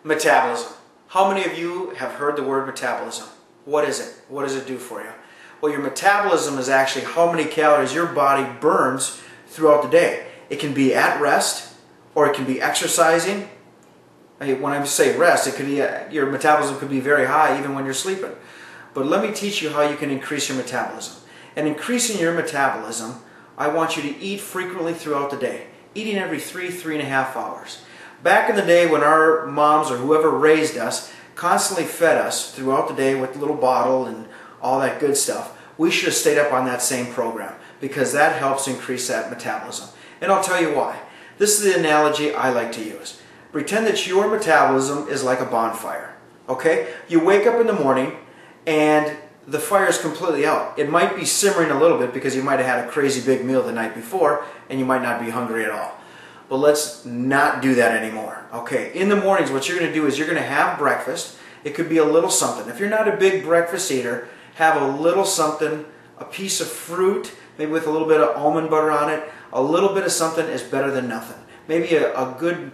Metabolism. How many of you have heard the word metabolism? What is it? What does it do for you? Well, your metabolism is actually how many calories your body burns throughout the day. It can be at rest, or it can be exercising. When I say rest, it could be your metabolism could be very high even when you're sleeping. But let me teach you how you can increase your metabolism. And increasing your metabolism, I want you to eat frequently throughout the day. Eating every 3.5 hours. Back in the day when our moms or whoever raised us constantly fed us throughout the day with a little bottle and all that good stuff, we should have stayed up on that same program because that helps increase that metabolism. And I'll tell you why. This is the analogy I like to use. Pretend that your metabolism is like a bonfire. Okay? You wake up in the morning and the fire is completely out. It might be simmering a little bit because you might have had a crazy big meal the night before and you might not be hungry at all. But let's not do that anymore. Okay, in the mornings what you're going to do is you're going to have breakfast. It could be a little something. If you're not a big breakfast eater, have a little something, a piece of fruit, maybe with a little bit of almond butter on it. A little bit of something is better than nothing. Maybe a good,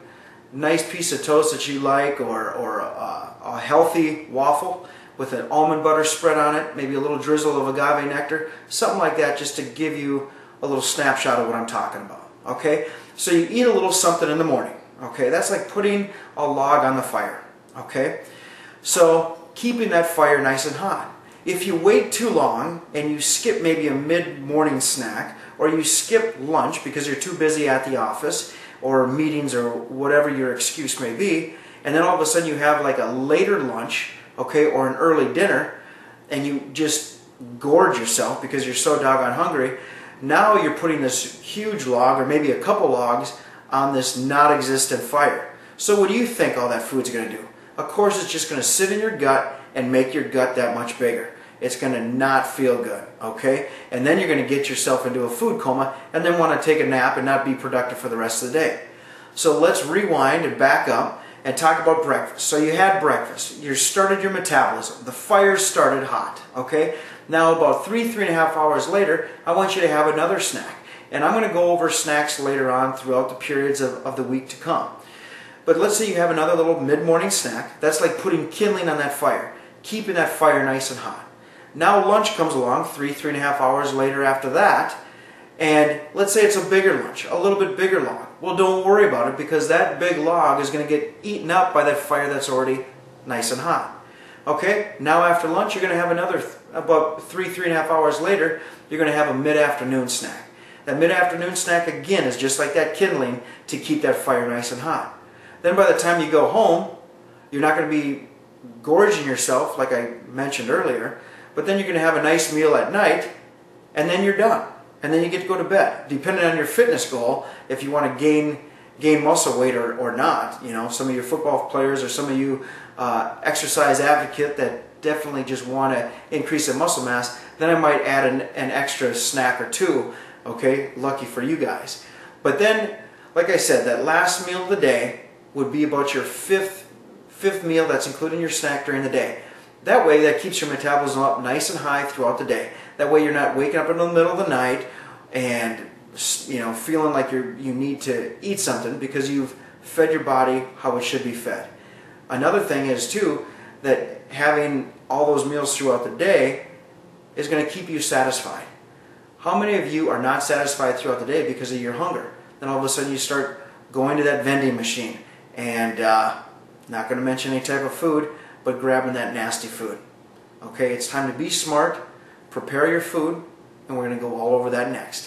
nice piece of toast that you like, or a healthy waffle with an almond butter spread on it, maybe a little drizzle of agave nectar, something like that, just to give you a little snapshot of what I'm talking about. Okay, so you eat a little something in the morning. Okay, that's like putting a log on the fire. Okay, so keeping that fire nice and hot. If you wait too long and you skip maybe a mid-morning snack, or you skip lunch because you're too busy at the office or meetings or whatever your excuse may be, and then all of a sudden you have like a later lunch, okay, or an early dinner, and you just gorge yourself because you're so doggone hungry. Now you're putting this huge log, or maybe a couple logs, on this non-existent fire. So what do you think all that food's going to do? Of course it's just going to sit in your gut and make your gut that much bigger. It's going to not feel good, okay? And then you're going to get yourself into a food coma and then want to take a nap and not be productive for the rest of the day. So let's rewind and back up and talk about breakfast. So you had breakfast. You started your metabolism. The fire started hot, okay? Now about 3.5 hours later, I want you to have another snack. And I'm going to go over snacks later on throughout the periods of the week to come. But let's say you have another little mid-morning snack. That's like putting kindling on that fire, keeping that fire nice and hot. Now lunch comes along 3.5 hours later after that, and let's say it's a bigger lunch, a little bit bigger log. Well, don't worry about it because that big log is going to get eaten up by that fire that's already nice and hot. Okay, now after lunch you're going to have another, about 3.5 hours later, you're going to have a mid-afternoon snack. That mid-afternoon snack again is just like that kindling to keep that fire nice and hot. Then by the time you go home, you're not going to be gorging yourself like I mentioned earlier, but then you're going to have a nice meal at night, and then you're done. And then you get to go to bed. Depending on your fitness goal, if you want to gain muscle weight or not, you know, some of your football players or some of you exercise advocate that definitely just want to increase their muscle mass, then I might add an extra snack or two, okay, lucky for you guys. But then, like I said, that last meal of the day would be about your fifth meal that's including your snack during the day. That way, that keeps your metabolism up nice and high throughout the day. That way, you're not waking up in the middle of the night and feeling like you need to eat something because you've fed your body how it should be fed. Another thing is too that having all those meals throughout the day is going to keep you satisfied. How many of you are not satisfied throughout the day because of your hunger? Then all of a sudden you start going to that vending machine and not going to mention any type of food, but grabbing that nasty food. Okay, it's time to be smart, prepare your food, and we're going to go all over that next.